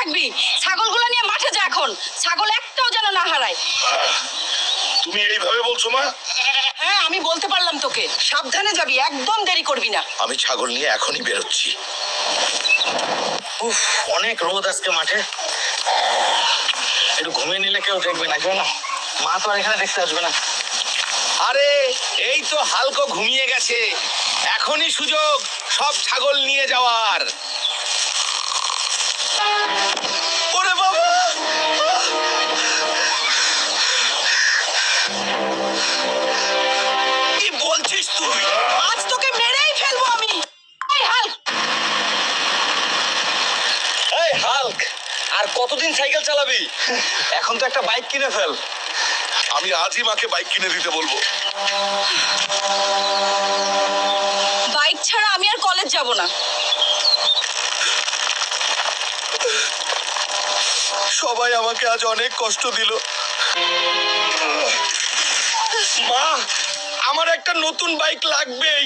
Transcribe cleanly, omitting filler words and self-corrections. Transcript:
থাকবি। ছাগলগুলো নিয়ে মাঠে যা এখন, ছাগল একটাও যেন না হারায়। তুমি এইভাবে বলছো মা? হ্যাঁ, আমি বলতে পারলাম তোকে, সাবধানে যাবি, একদম দেরি করবি না। আমি ছাগল নিয়ে এখনই বেরোচ্ছি। উফ, অনেক রোদ আজকে মাঠে। একটু ঘুমিয়ে নিলে কেউ দেখবে না, কেন? মা তো আর এখানে দেখতে আসবে না। আরে এই তো হালকা ঘুমিয়ে গেছে, এখনই সুযোগ সব ছাগল নিয়ে যাওয়ার। ওরে বাবা, কি বলছিস তুই? আজ তোকে মেরেই ফেলবো আমি। এই হাল্ক, এই হাল্ক, আর কতদিন সাইকেল চালাবি? এখন তো একটা বাইক কিনে ফেল। আমি আজই মাকে বাইক কিনে দিতে বলবো। বাইক ছাড়া আমি আর কলেজ যাব না। সবাই আমাকে আজ অনেক কষ্ট দিল। মা, আমার একটা নতুন বাইক লাগবেই।